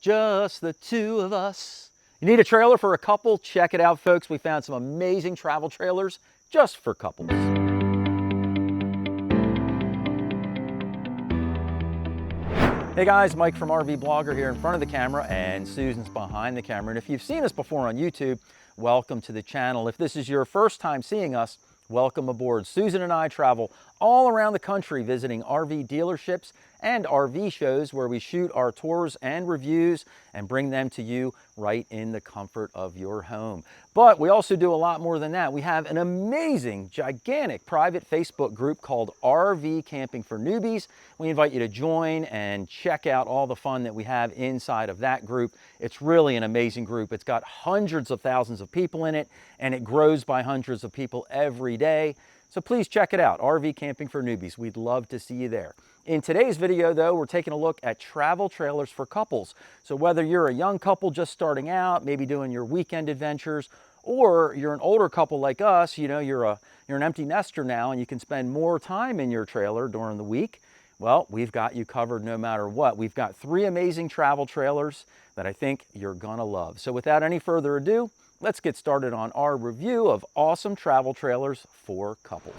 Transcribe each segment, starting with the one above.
just the two of us. You need a trailer for a couple? Check it out, folks. We found some amazing travel trailers just for couples. Hey guys, Mike from RVBlogger here in front of the camera, and Susan's behind the camera. And if you've seen us before on YouTube, welcome to the channel. If this is your first time seeing us, welcome aboard. Susan and I travel all around the country visiting RV dealerships and RV shows where we shoot our tours and reviews and bring them to you right in the comfort of your home. But we also do a lot more than that. We have an amazing, gigantic private Facebook group called RV Camping for Newbies. We invite you to join and check out all the fun that we have inside of that group. It's really an amazing group. It's got hundreds of thousands of people in it, and it grows by hundreds of people every day. So please check it out, RV Camping for Newbies. We'd love to see you there. In today's video, though, we're taking a look at travel trailers for couples. So whether you're a young couple just starting out, maybe doing your weekend adventures, or you're an older couple like us, you know, you're an empty nester now and you can spend more time in your trailer during the week, well, we've got you covered no matter what. We've got 3 amazing travel trailers that I think you're gonna love. So without any further ado, let's get started on our review of awesome travel trailers for couples.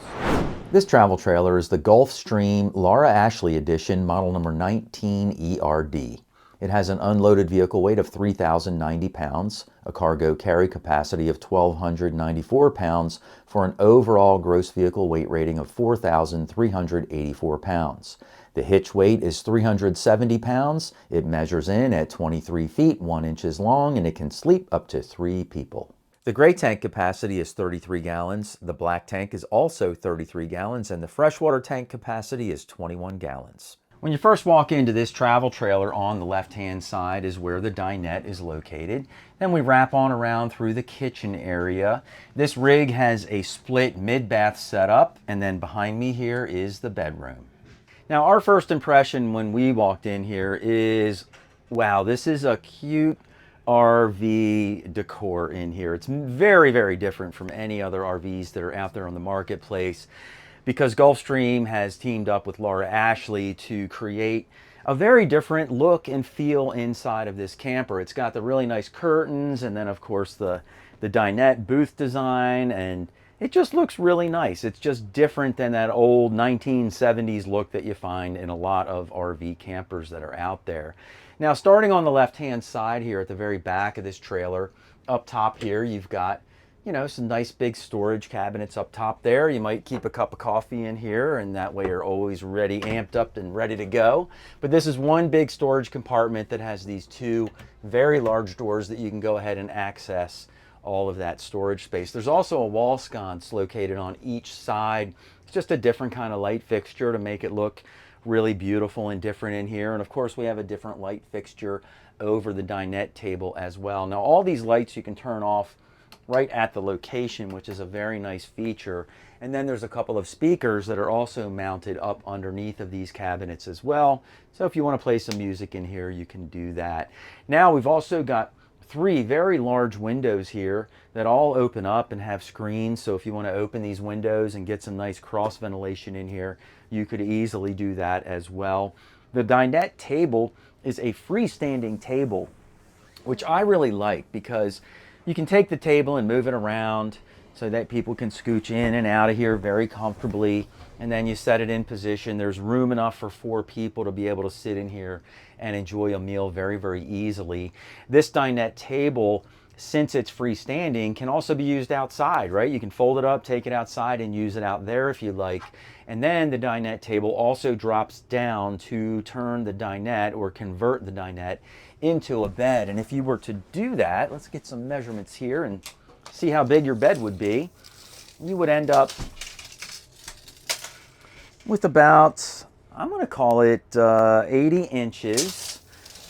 This travel trailer is the Gulfstream Laura Ashley Edition, model number 19 ERD. It has an unloaded vehicle weight of 3,090 pounds, a cargo carry capacity of 1,294 pounds for an overall gross vehicle weight rating of 4,384 pounds. The hitch weight is 370 pounds. It measures in at 23 feet, 1 inches long, and it can sleep up to 3 people. The gray tank capacity is 33 gallons. The black tank is also 33 gallons, and the freshwater tank capacity is 21 gallons. When you first walk into this travel trailer, on the left-hand side is where the dinette is located. Then we wrap on around through the kitchen area. This rig has a split mid-bath setup, and then behind me here is the bedroom. Now, our first impression when we walked in here is, wow, this is a cute RV decor in here. It's very, very different from any other RVs that are out there on the marketplace, because Gulfstream has teamed up with Laura Ashley to create a very different look and feel inside of this camper. It's got the really nice curtains, and then of course the dinette booth design, and it just looks really nice. It's just different than that old 1970s look that you find in a lot of RV campers that are out there. Now, starting on the left-hand side here at the very back of this trailer, up top here, you've got, you know, some nice big storage cabinets up top there. You might keep a cup of coffee in here, and that way you're always ready, amped up and ready to go. But this is one big storage compartment that has these 2 very large doors that you can go ahead and access all of that storage space. There's also a wall sconce located on each side. It's just a different kind of light fixture to make it look really beautiful and different in here. And of course, we have a different light fixture over the dinette table as well. Now, all these lights you can turn off right at the location, which is a very nice feature. And then there's a couple of speakers that are also mounted up underneath of these cabinets as well. So if you want to play some music in here, you can do that. Now, we've also got 3 very large windows here that all open up and have screens. So if you want to open these windows and get some nice cross ventilation in here, you could easily do that as well. The dinette table is a freestanding table, which I really like, because you can take the table and move it around so that people can scooch in and out of here very comfortably. And then you set it in position. There's room enough for 4 people to be able to sit in here and enjoy a meal very, very easily. This dinette table, since it's freestanding, can also be used outside, right? You can fold it up, take it outside, and use it out there if you like. And then the dinette table also drops down to turn the dinette, or convert the dinette, into a bed. And if you were to do that, let's get some measurements here and see how big your bed would be. You would end up with about, I'm going to call it 80 inches,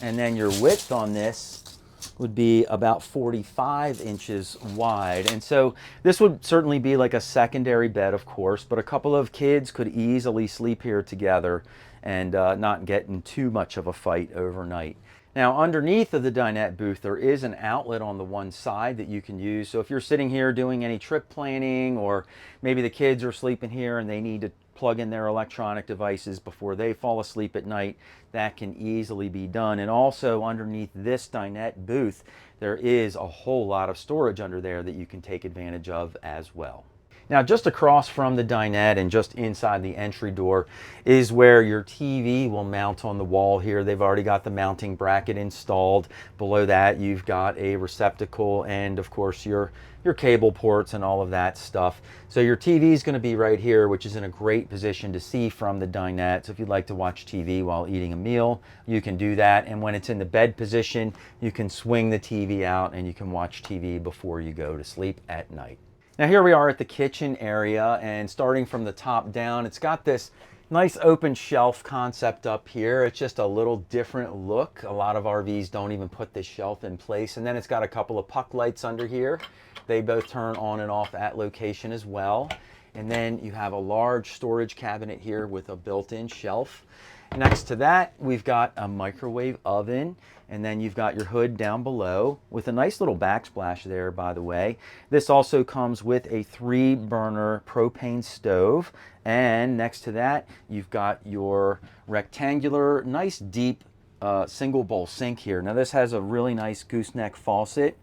and then your width on this would be about 45 inches wide. And so this would certainly be like a secondary bed, of course, but a couple of kids could easily sleep here together and not get in too much of a fight overnight. Now, underneath of the dinette booth, there is an outlet on the one side that you can use. So if you're sitting here doing any trip planning, or maybe the kids are sleeping here and they need to plug in their electronic devices before they fall asleep at night, that can easily be done. And also underneath this dinette booth, there is a whole lot of storage under there that you can take advantage of as well. Now, just across from the dinette and just inside the entry door is where your TV will mount on the wall here. They've already got the mounting bracket installed. Below that, you've got a receptacle and, of course, your cable ports and all of that stuff. So your TV is going to be right here, which is in a great position to see from the dinette. So if you'd like to watch TV while eating a meal, you can do that. And when it's in the bed position, you can swing the TV out and you can watch TV before you go to sleep at night. Now here we are at the kitchen area, and starting from the top down, it's got this nice open shelf concept up here. It's just a little different look. A lot of RVs don't even put this shelf in place. And then it's got a couple of puck lights under here. They both turn on and off at location as well. And then you have a large storage cabinet here with a built-in shelf. Next to that, we've got a microwave oven, and then you've got your hood down below with a nice little backsplash there, by the way. This also comes with a 3-burner propane stove, and next to that, you've got your rectangular, nice deep single bowl sink here. Now this has a really nice gooseneck faucet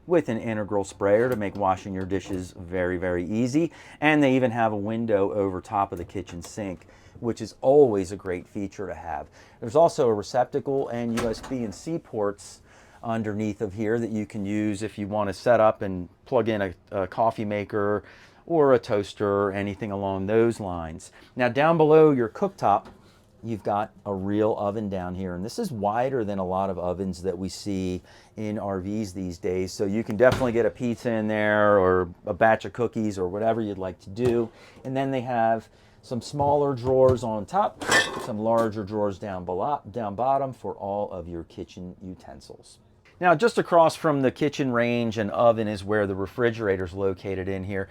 with an integral sprayer to make washing your dishes very, very easy. And they even have a window over top of the kitchen sink, which is always a great feature to have. There's also a receptacle and USB and C ports underneath of here that you can use if you want to set up and plug in a coffee maker or a toaster or anything along those lines. Now down below your cooktop, you've got a real oven down here, and this is wider than a lot of ovens that we see in RVs these days. So you can definitely get a pizza in there or a batch of cookies or whatever you'd like to do. And then they have some smaller drawers on top, some larger drawers down bottom for all of your kitchen utensils. Now, just across from the kitchen range and oven is where the refrigerator is located in here.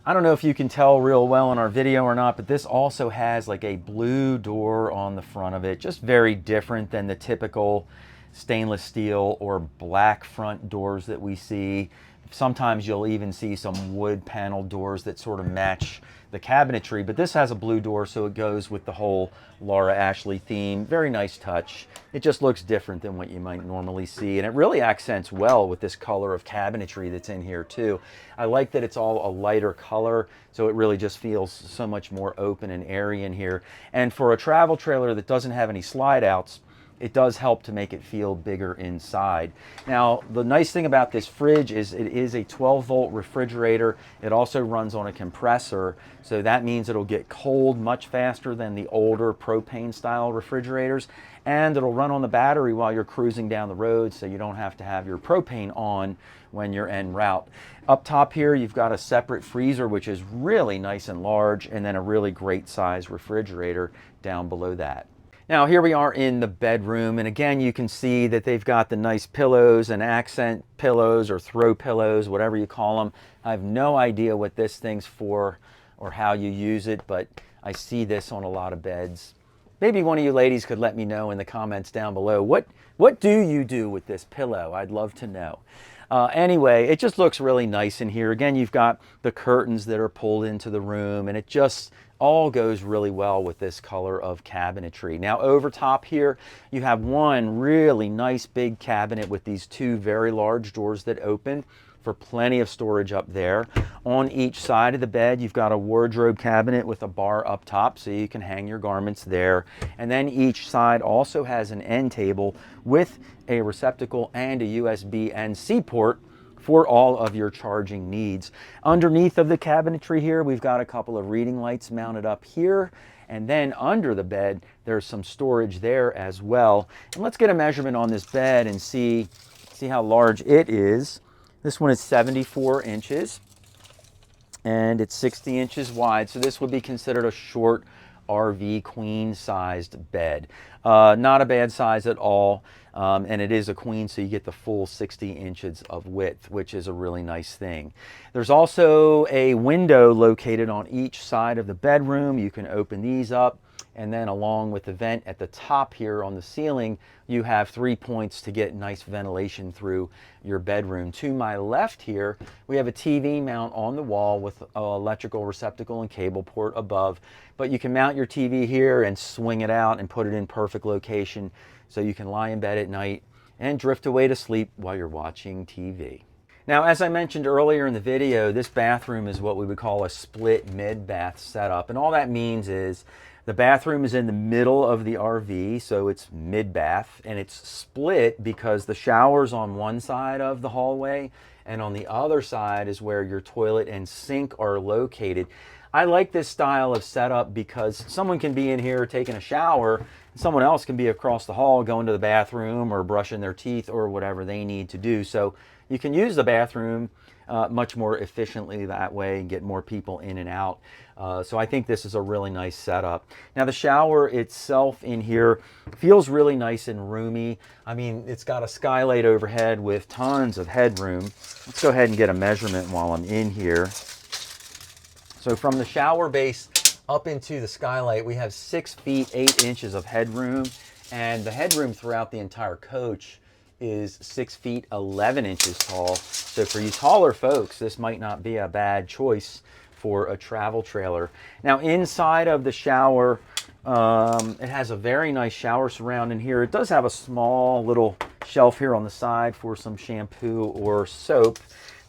I don't know if you can tell real well in our video or not, but this also has like a blue door on the front of it, just very different than the typical stainless steel or black front doors that we see. Sometimes you'll even see some wood panel doors that sort of match the cabinetry, but this has a blue door, so it goes with the whole Laura Ashley theme. Very nice touch. It just looks different than what you might normally see, and it really accents well with this color of cabinetry that's in here too. I like that it's all a lighter color, so it really just feels so much more open and airy in here. And for a travel trailer that doesn't have any slide outs, it does help to make it feel bigger inside. Now, the nice thing about this fridge is it is a 12-volt refrigerator. It also runs on a compressor, so that means it'll get cold much faster than the older propane-style refrigerators, and it'll run on the battery while you're cruising down the road, so you don't have to have your propane on when you're en route. Up top here, you've got a separate freezer, which is really nice and large, and then a really great size refrigerator down below that. Now here we are in the bedroom, and again you can see that they've got the nice pillows and accent pillows or throw pillows, whatever you call them. I have no idea what this thing's for or how you use it, but I see this on a lot of beds. Maybe one of you ladies could let me know in the comments down below. What do you do with this pillow? I'd love to know. Anyway, it just looks really nice in here. Again, you've got the curtains that are pulled into the room, and it just all goes really well with this color of cabinetry. Now over top here, you have one really nice big cabinet with these 2 very large doors that open for plenty of storage up there. On each side of the bed, you've got a wardrobe cabinet with a bar up top so you can hang your garments there. And then each side also has an end table with a receptacle and a USB and C port for all of your charging needs. Underneath of the cabinetry here, we've got a couple of reading lights mounted up here, and then under the bed, there's some storage there as well. And let's get a measurement on this bed and see how large it is. This one is 74 inches, and it's 60 inches wide, so this would be considered a short RV queen-sized bed. Not a bad size at all, and it is a queen, so you get the full 60 inches of width, which is a really nice thing. There's also a window located on each side of the bedroom. You can open these up, And then along with the vent at the top here on the ceiling, you have 3 points to get nice ventilation through your bedroom. To my left here, we have a TV mount on the wall with an electrical receptacle and cable port above. But you can mount your TV here and swing it out and put it in perfect location so you can lie in bed at night and drift away to sleep while you're watching TV. Now, as I mentioned earlier in the video, this bathroom is what we would call a split mid-bath setup. And all that means is the bathroom is in the middle of the RV, so it's mid-bath, and it's split because the shower's on one side of the hallway, and on the other side is where your toilet and sink are located. I like this style of setup because someone can be in here taking a shower, and someone else can be across the hall going to the bathroom or brushing their teeth or whatever they need to do. So you can use the bathroom much more efficiently that way and get more people in and out. So I think this is a really nice setup. Now the shower itself in here feels really nice and roomy. I mean, it's got a skylight overhead with tons of headroom. Let's go ahead and get a measurement while I'm in here. So from the shower base up into the skylight, we have 6 feet 8 inches of headroom, and the headroom throughout the entire coach is 6 feet 11 inches tall. So for you taller folks, this might not be a bad choice for a travel trailer. Now inside of the shower, it has a very nice shower surround in here. It does have a small little shelf here on the side for some shampoo or soap.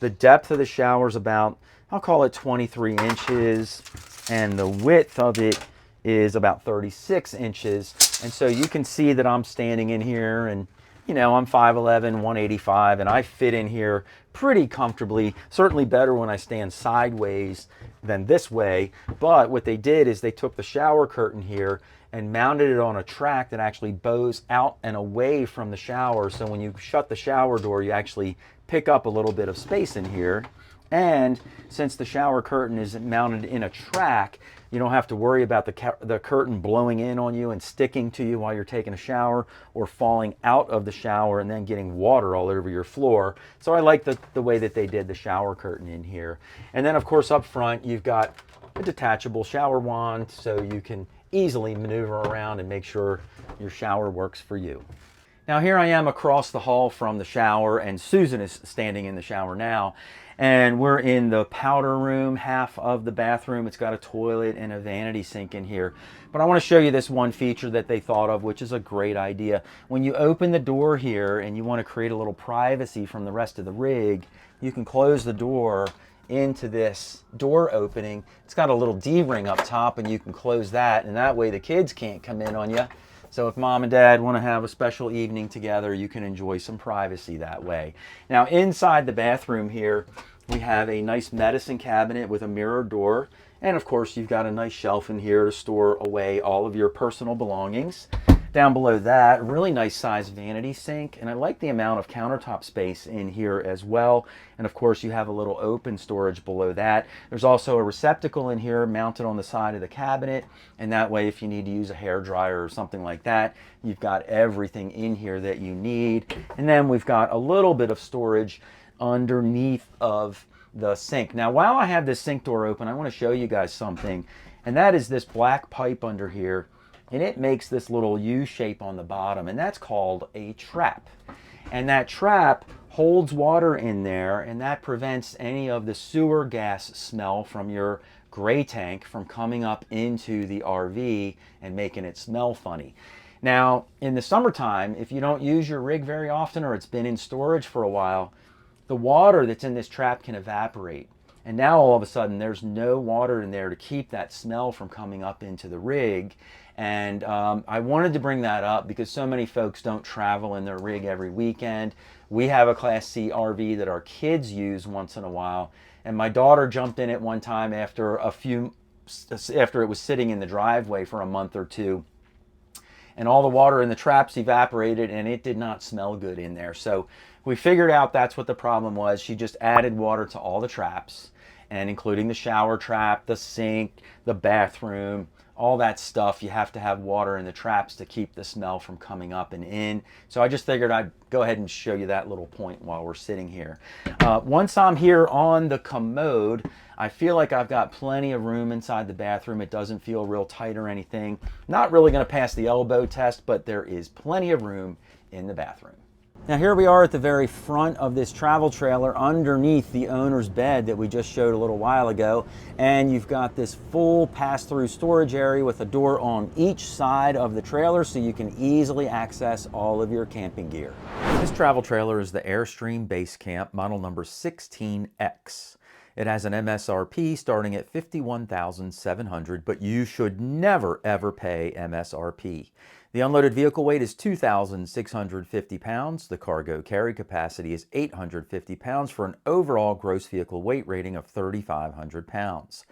The depth of the shower is about, I'll call it 23 inches, and the width of it is about 36 inches. And so you can see that I'm standing in here, and you know, I'm 5'11", 185, and I fit in here pretty comfortably, certainly better when I stand sideways than this way. But what they did is they took the shower curtain here and mounted it on a track that actually bows out and away from the shower. So when you shut the shower door, you actually pick up a little bit of space in here. And since the shower curtain is mounted in a track, you don't have to worry about the curtain blowing in on you and sticking to you while you're taking a shower, or falling out of the shower and then getting water all over your floor. So I like the way that they did the shower curtain in here. And then of course up front, you've got a detachable shower wand, so you can easily maneuver around and make sure your shower works for you. Now here I am across the hall from the shower, and Susan is standing in the shower now. And we're in the powder room half of the bathroom. It's got a toilet and a vanity sink in here. But I want to show you this one feature that they thought of, which is a great idea. When you open the door here and you want to create a little privacy from the rest of the rig, you can close the door into this door opening. It's got a little D-ring up top, and you can close that, and that way the kids can't come in on you. So if mom and dad want to have a special evening together, you can enjoy some privacy that way. Now inside the bathroom here, we have a nice medicine cabinet with a mirror door. And of course, you've got a nice shelf in here to store away all of your personal belongings. Down below that, a really nice size vanity sink. And I like the amount of countertop space in here as well. And of course, you have a little open storage below that. There's also a receptacle in here mounted on the side of the cabinet. And that way, if you need to use a hairdryer or something like that, you've got everything in here that you need. And then we've got a little bit of storage underneath of the sink. Now, while I have this sink door open, I want to show you guys something. And that is this black pipe under here. And it makes this little U shape on the bottom, and that's called a trap. And that trap holds water in there, and that prevents any of the sewer gas smell from your gray tank from coming up into the RV and making it smell funny. Now, in the summertime, if you don't use your rig very often, or it's been in storage for a while, the water that's in this trap can evaporate. And now all of a sudden there's no water in there to keep that smell from coming up into the rig. And I wanted to bring that up because so many folks don't travel in their rig every weekend. We have a Class C RV that our kids use once in a while. And my daughter jumped in it one time after it was sitting in the driveway for a month or two. And all the water in the traps evaporated, and it did not smell good in there. So we figured out that's what the problem was. She just added water to all the traps, and including the shower trap, the sink, the bathroom, all that stuff. You have to have water in the traps to keep the smell from coming up and in. So I just figured I'd go ahead and show you that little point while we're sitting here. Once I'm here on the commode, I feel like I've got plenty of room inside the bathroom. It doesn't feel real tight or anything. Not really going to pass the elbow test, but there is plenty of room in the bathroom. Now here we are at the very front of this travel trailer underneath the owner's bed that we just showed a little while ago. And you've got this full pass-through storage area with a door on each side of the trailer so you can easily access all of your camping gear. This travel trailer is the Airstream Basecamp model number 16X. It has an MSRP starting at $51,700, but you should never ever pay MSRP. The unloaded vehicle weight is 2,650 pounds. The cargo carry capacity is 850 pounds for an overall gross vehicle weight rating of 3,500 pounds.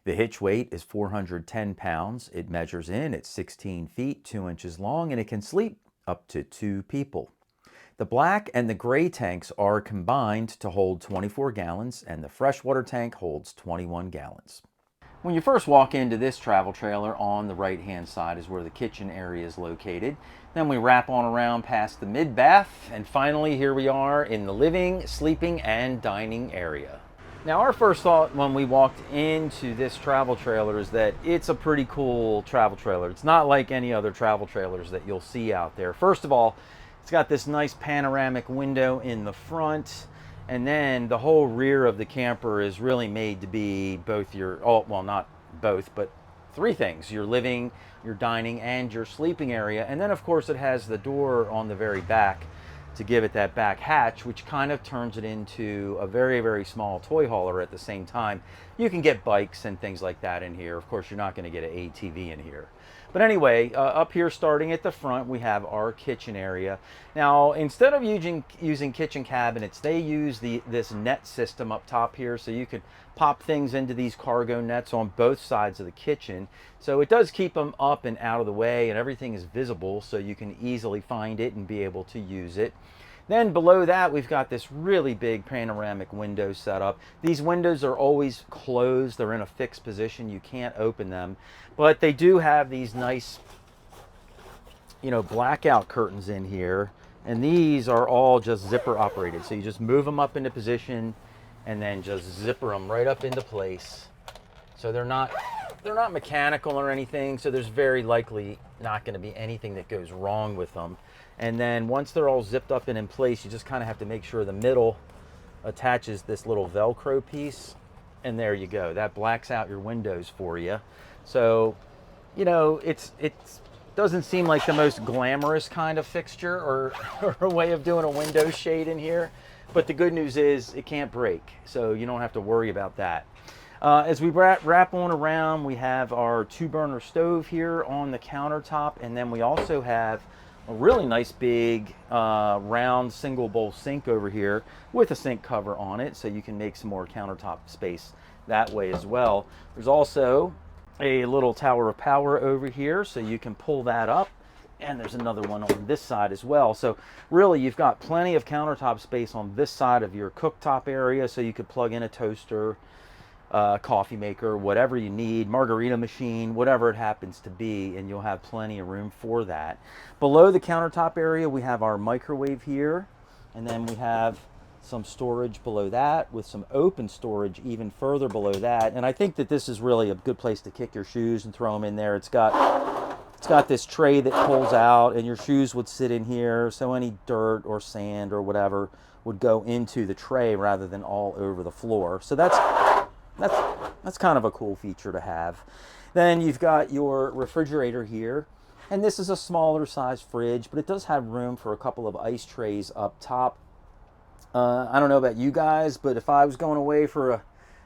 The hitch weight is 410 pounds. It measures in at 16 feet, 2 inches long, and it can sleep up to 2 people. The black and the gray tanks are combined to hold 24 gallons, and the freshwater tank holds 21 gallons. When you first walk into this travel trailer, on the right-hand side is where the kitchen area is located. Then we wrap on around past the mid-bath, and finally here we are in the living, sleeping, and dining area. Now our first thought when we walked into this travel trailer is that it's a pretty cool travel trailer. It's not like any other travel trailers that you'll see out there. First of all, it's got this nice panoramic window in the front. And then the whole rear of the camper is really made to be both your, oh, well, not both, but 3 things: your living, your dining, and your sleeping area. And then of course it has the door on the very back to give it that back hatch, which kind of turns it into a very, very small toy hauler at the same time. You can get bikes and things like that in here. Of course, you're not going to get an ATV in here. But anyway, up here starting at the front, we have our kitchen area. Now, instead of using kitchen cabinets, they use this net system up top here, so you could pop things into these cargo nets on both sides of the kitchen. So it does keep them up and out of the way, and everything is visible, so you can easily find it and be able to use it. Then below that, we've got this really big panoramic window set up. These windows are always closed. They're in a fixed position. You can't open them. But they do have these nice, blackout curtains in here. And these are all just zipper operated. So you just move them up into position and then just zipper them right up into place. So they're not mechanical or anything. So there's very likely not going to be anything that goes wrong with them. And then once they're all zipped up and in place, you just kind of have to make sure the middle attaches this little Velcro piece. And there you go. That blacks out your windows for you. So, it doesn't seem like the most glamorous kind of fixture or a way of doing a window shade in here. But the good news is it can't break. So you don't have to worry about that. As we wrap on around, we have our 2-burner stove here on the countertop. And then we also have a really nice big round single bowl sink over here with a sink cover on it, so you can make some more countertop space that way as well. There's also a little tower of power over here, so you can pull that up, and there's another one on this side as well. So really you've got plenty of countertop space on this side of your cooktop area, so you could plug in a toaster, coffee maker, whatever you need, margarita machine, whatever it happens to be, and you'll have plenty of room for that. Below the countertop area, we have our microwave here, and then we have some storage below that with some open storage even further below that. And I think that this is really a good place to kick your shoes and throw them in there. It's got this tray that pulls out, and your shoes would sit in here, so any dirt or sand or whatever would go into the tray rather than all over the floor. So that's kind of a cool feature to have. Then you've got your refrigerator here, and this is a smaller size fridge, but it does have room for a couple of ice trays up top. I don't know about you guys, but if I was going away for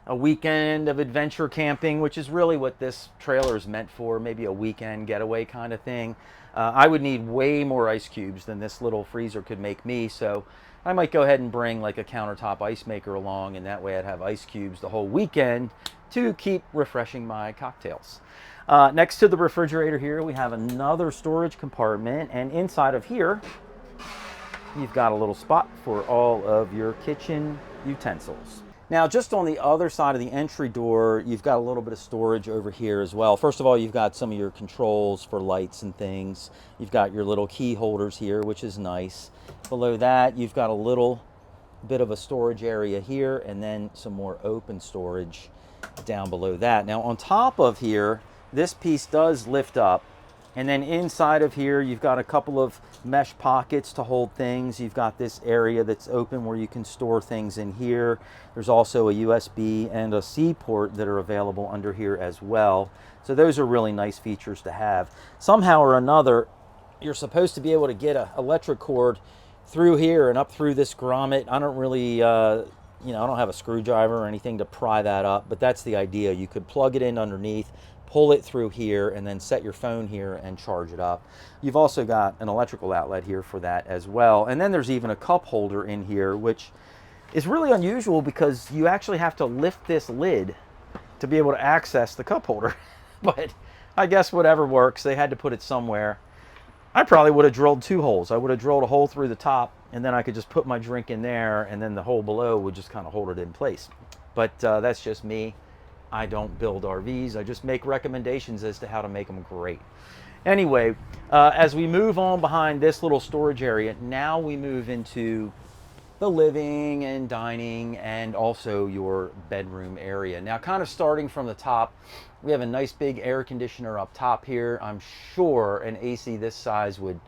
a weekend of adventure camping, which is really what this trailer is meant for, maybe a weekend getaway kind of thing, I would need way more ice cubes than this little freezer could make me. So I might go ahead and bring like a countertop ice maker along, and that way I'd have ice cubes the whole weekend to keep refreshing my cocktails. Next to the refrigerator here, we have another storage compartment, and inside of here, you've got a little spot for all of your kitchen utensils. Now, just on the other side of the entry door, you've got a little bit of storage over here as well. First of all, you've got some of your controls for lights and things. You've got your little key holders here, which is nice. Below that, you've got a little bit of a storage area here, and then some more open storage down below that. Now, on top of here, this piece does lift up. And then inside of here, you've got a couple of mesh pockets to hold things. You've got this area that's open where you can store things in here. There's also a USB and a C port that are available under here as well. So those are really nice features to have. Somehow or another, you're supposed to be able to get an electric cord through here and up through this grommet. I don't really, you know, I don't have a screwdriver or anything to pry that up, but that's the idea. You could plug it in underneath, pull it through here, and then set your phone here and charge it up. You've also got an electrical outlet here for that as well. And then there's even a cup holder in here, which is really unusual because you actually have to lift this lid to be able to access the cup holder. But I guess whatever works, they had to put it somewhere. I probably would have drilled 2 holes. I would have drilled a hole through the top, and then I could just put my drink in there, and then the hole below would just kind of hold it in place. But that's just me. I don't build RVs. I just make recommendations as to how to make them great. Anyway, as we move on behind this little storage area, now we move into the living and dining and also your bedroom area. Now, kind of starting from the top, we have a nice big air conditioner up top here. I'm sure an AC this size would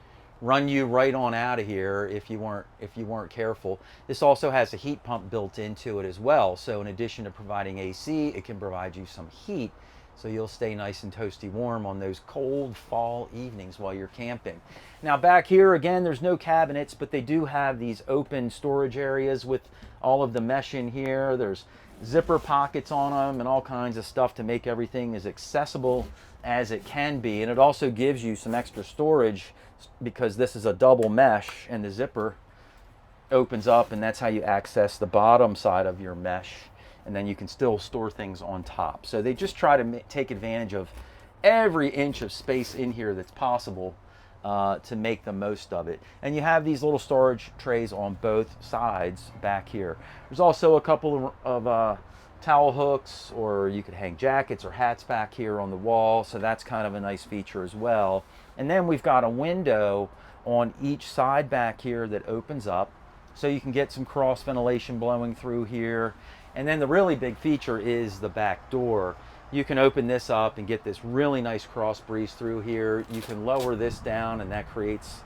run you right on out of here if you weren't careful. This also has a heat pump built into it as well. So in addition to providing AC, it can provide you some heat, so you'll stay nice and toasty warm on those cold fall evenings while you're camping. Now back here, again, there's no cabinets, but they do have these open storage areas with all of the mesh in here. There's zipper pockets on them and all kinds of stuff to make everything as accessible as it can be. And it also gives you some extra storage because this is a double mesh and the zipper opens up, and that's how you access the bottom side of your mesh, and then you can still store things on top. So they just try to take advantage of every inch of space in here that's possible to make the most of it. And you have these little storage trays on both sides back here. There's also a couple of towel hooks, or you could hang jackets or hats back here on the wall, so that's kind of a nice feature as well. And then we've got a window on each side back here that opens up, so you can get some cross ventilation blowing through here. And then the really big feature is the back door. You can open this up and get this really nice cross breeze through here. You can lower this down, and that creates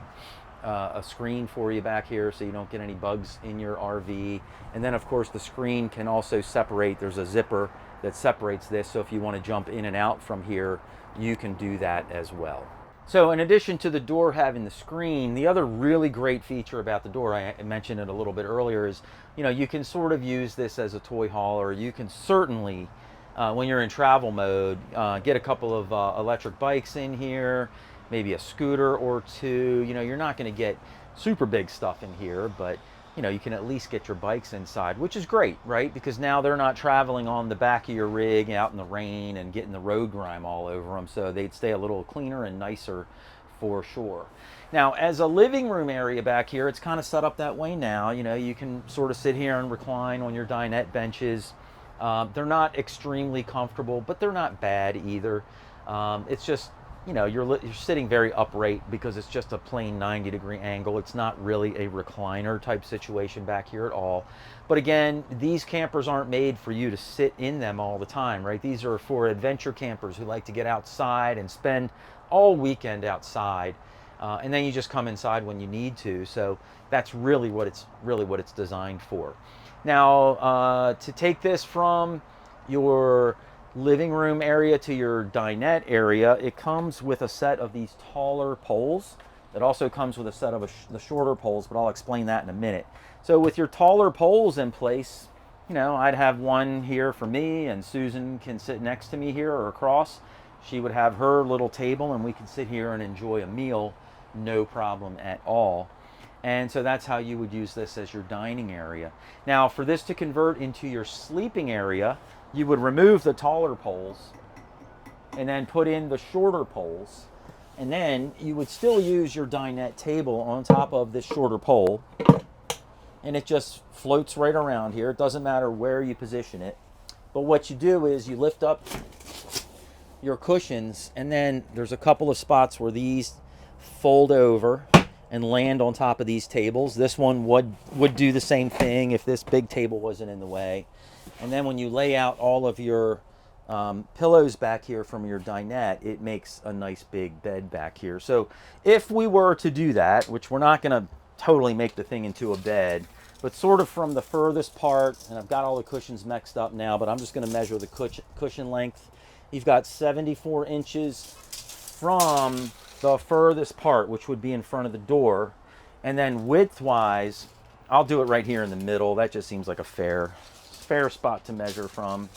a screen for you back here so you don't get any bugs in your RV. And then of course the screen can also separate. There's a zipper that separates this, so if you want to jump in and out from here, you can do that as well. So in addition to the door having the screen, the other really great feature about the door, I mentioned it a little bit earlier, is, you know, you can sort of use this as a toy hauler. You can certainly, when you're in travel mode, get a couple of electric bikes in here, maybe a scooter or 2. You know, you're not going to get super big stuff in here, but you know, you can at least get your bikes inside, which is great, right? Because now they're not traveling on the back of your rig out in the rain and getting the road grime all over them, so they'd stay a little cleaner and nicer for sure. Now, as a living room area back here, it's kind of set up that way now. You know, you can sort of sit here and recline on your dinette benches. They're not extremely comfortable, but they're not bad either. It's just, you know, you're sitting very upright because it's just a plain 90-degree angle. It's not really a recliner type situation back here at all. But again, these campers aren't made for you to sit in them all the time, right? These are for adventure campers who like to get outside and spend all weekend outside, and then you just come inside when you need to. So that's really what it's designed for. Now, to take this from your living room area to your dinette area, it comes with a set of these taller poles. It also comes with a set of the shorter poles, but I'll explain that in a minute. So with your taller poles in place, you know, I'd have one here for me, and Susan can sit next to me here or across. She would have her little table, and we can sit here and enjoy a meal, no problem at all. And so that's how you would use this as your dining area. Now, for this to convert into your sleeping area, you would remove the taller poles and then put in the shorter poles. And then you would still use your dinette table on top of this shorter pole. and it just floats right around here. It doesn't matter where you position it. But what you do is you lift up your cushions, and then there's a couple of spots where these fold over and land on top of these tables. This one would do the same thing if this big table wasn't in the way. And then when you lay out all of your pillows back here from your dinette, it makes a nice big bed back here. So if we were to do that, which we're not going to totally make the thing into a bed, but sort of from the furthest part, and I've got all the cushions mixed up now, but I'm just going to measure the cushion length. You've got 74 inches from the furthest part, which would be in front of the door. And then width-wise, I'll do it right here in the middle. That just seems like a fair spot to measure from.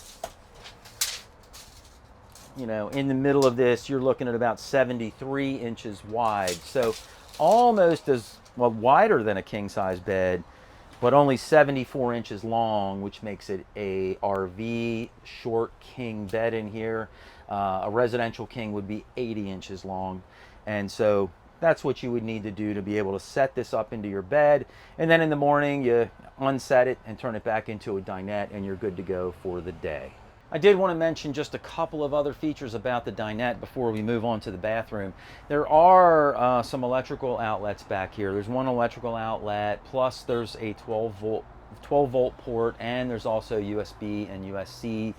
You know, in the middle of this, you're looking at about 73 inches wide. So almost as, well, wider than a king-size bed, but only 74 inches long, which makes it a RV short king bed in here. A residential king would be 80 inches long. And so that's what you would need to do to be able to set this up into your bed. And then in the morning, you unset it and turn it back into a dinette, and you're good to go for the day. I did want to mention just a couple of other features about the dinette before we move on to the bathroom. There are some electrical outlets back here. There's one electrical outlet, plus there's a 12 volt port, and there's also USB and USB-C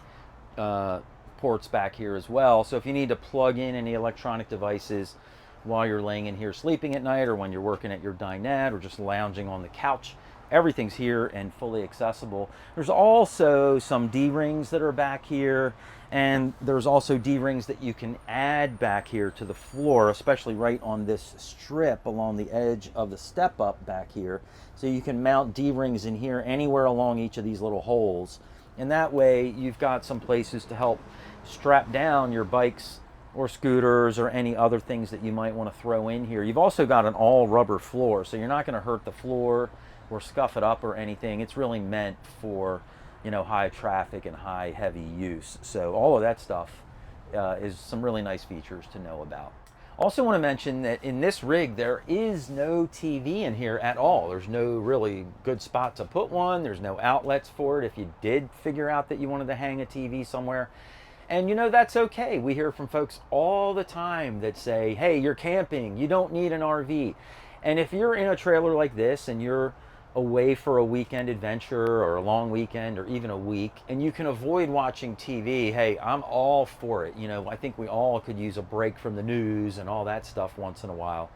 ports back here as well. So if you need to plug in any electronic devices while you're laying in here sleeping at night, or when you're working at your dinette, or just lounging on the couch, everything's here and fully accessible. There's also some D-rings that are back here, and there's also D-rings that you can add back here to the floor, especially right on this strip along the edge of the step up back here. So you can mount D-rings in here anywhere along each of these little holes. And that way you've got some places to help strap down your bikes or scooters or any other things that you might want to throw in here. You've also got an all rubber floor, so you're not going to hurt the floor or scuff it up or anything. It's really meant for, you know, high traffic and high heavy use. So all of that stuff is some really nice features to know about. Also want to mention that in this rig, there is no TV in here at all. There's no really good spot to put one. There's no outlets for it if you did figure out that you wanted to hang a TV somewhere. And you know, that's okay. We hear from folks all the time that say, hey, you're camping, you don't need an RV. And if you're in a trailer like this and you're away for a weekend adventure or a long weekend or even a week, and you can avoid watching TV, hey, I'm all for it. You know, I think we all could use a break from the news and all that stuff once in a while.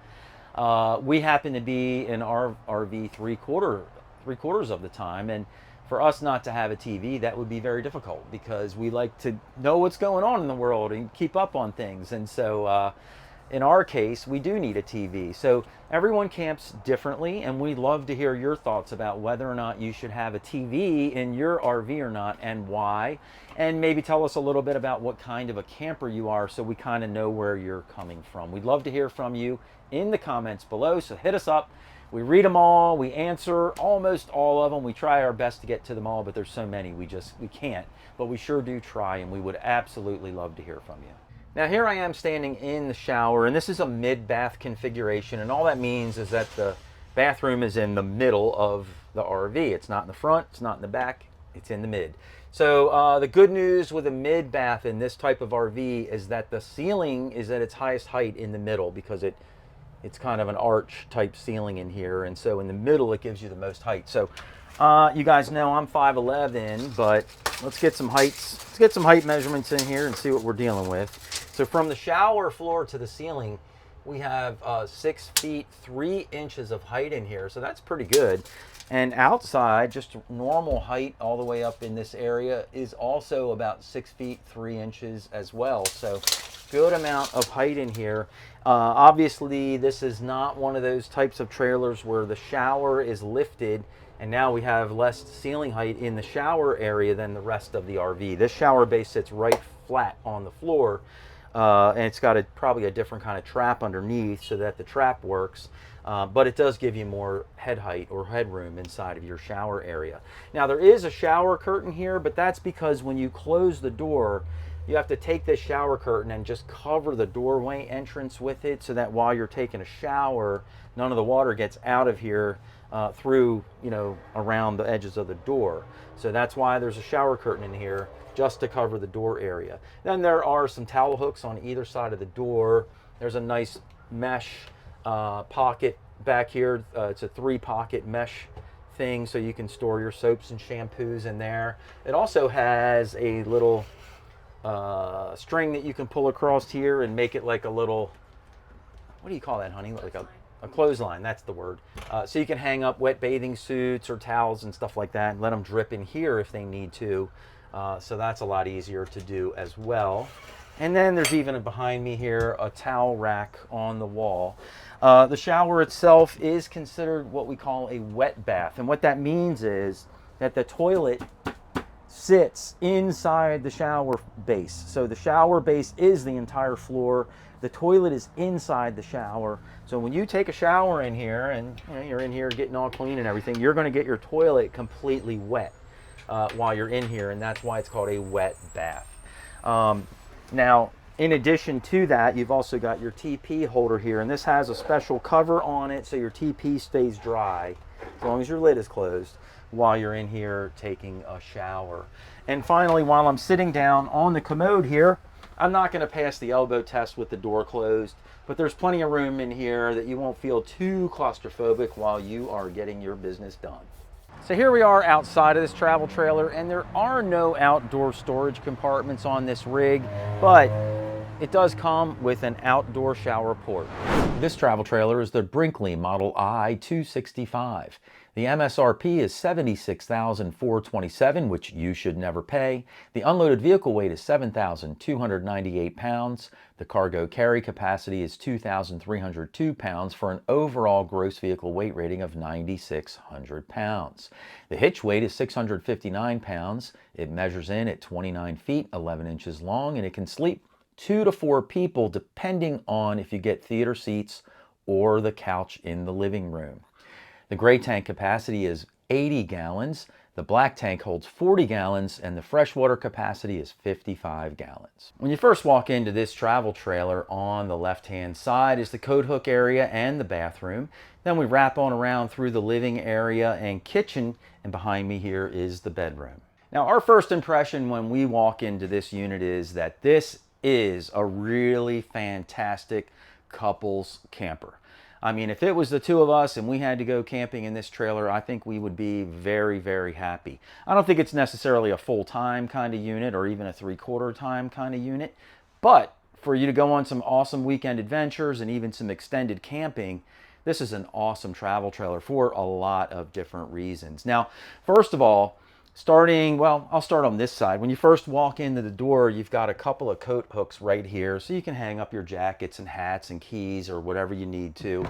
We happen to be in our RV three quarters of the time, and for us not to have a TV, that would be very difficult, because we like to know what's going on in the world and keep up on things. And so in our case, we do need a TV. So everyone camps differently, and we'd love to hear your thoughts about whether or not you should have a TV in your RV or not, and why. And maybe tell us a little bit about what kind of a camper you are, so we kind of know where you're coming from. We'd love to hear from you in the comments below, so hit us up. We read them all, we answer almost all of them. We try our best to get to them all, but there's so many we can't. But we sure do try, and we would absolutely love to hear from you. Now here I am standing in the shower, and this is a mid-bath configuration, and all that means is that the bathroom is in the middle of the RV. It's not in the front, it's not in the back, it's in the mid. So the good news with a mid-bath in this type of RV is that the ceiling is at its highest height in the middle, because it's kind of an arch type ceiling in here, and so in the middle it gives you the most height. So you guys know I'm 5'11", but let's get some heights. Let's get some height measurements in here and see what we're dealing with. So from the shower floor to the ceiling, we have 6 feet 3 inches of height in here, so that's pretty good. And outside, just normal height all the way up in this area is also about 6 feet 3 inches as well. So good amount of height in here. Obviously, this is not one of those types of trailers where the shower is lifted and now we have less ceiling height in the shower area than the rest of the RV. This shower base sits right flat on the floor, and it's got probably a different kind of trap underneath so that the trap works, but it does give you more head height or headroom inside of your shower area. Now there is a shower curtain here, but that's because when you close the door, you have to take this shower curtain and just cover the doorway entrance with it, so that while you're taking a shower, none of the water gets out of here through, you know, around the edges of the door. So that's why there's a shower curtain in here, just to cover the door area. Then there are some towel hooks on either side of the door. There's a nice mesh pocket back here. It's a 3-pocket mesh thing, so you can store your soaps and shampoos in there. It also has a little string that you can pull across here and make it like a little, what do you call that, honey? Like a clothesline, that's the word. So you can hang up wet bathing suits or towels and stuff like that and let them drip in here if they need to. So that's a lot easier to do as well. And then there's even behind me here a towel rack on the wall. The shower itself is considered what we call a wet bath. And what that means is that the toilet sits inside the shower base. So the shower base is the entire floor. The toilet is inside the shower. So when you take a shower in here and you're in here getting all clean and everything, you're going to get your toilet completely wet while you're in here, and that's why it's called a wet bath. Now, in addition to that, you've also got your TP holder here, and this has a special cover on it so your TP stays dry as long as your lid is closed while you're in here taking a shower. And finally, while I'm sitting down on the commode here, I'm not going to pass the elbow test with the door closed, but there's plenty of room in here that you won't feel too claustrophobic while you are getting your business done. So here we are outside of this travel trailer, and there are no outdoor storage compartments on this rig, but it does come with an outdoor shower port. This travel trailer is the Brinkley Model I-265. The MSRP is $76,427, which you should never pay. The unloaded vehicle weight is 7,298 pounds. The cargo carry capacity is 2,302 pounds for an overall gross vehicle weight rating of 9,600 pounds. The hitch weight is 659 pounds. It measures in at 29 feet, 11 inches long, and it can sleep 2 to 4 people depending on if you get theater seats or the couch in the living room. The gray tank capacity is 80 gallons, the black tank holds 40 gallons, and the freshwater capacity is 55 gallons. When you first walk into this travel trailer, on the left-hand side is the coat hook area and the bathroom. Then we wrap on around through the living area and kitchen, and behind me here is the bedroom. Now, our first impression when we walk into this unit is that this is a really fantastic couples camper. I mean, if it was the two of us and we had to go camping in this trailer, I think we would be very, very happy. I don't think it's necessarily a full-time kind of unit or even a 3/4 time kind of unit, but for you to go on some awesome weekend adventures and even some extended camping, this is an awesome travel trailer for a lot of different reasons. Now, first of all, I'll start on this side. When you first walk into the door, you've got a couple of coat hooks right here, so you can hang up your jackets and hats and keys or whatever you need to.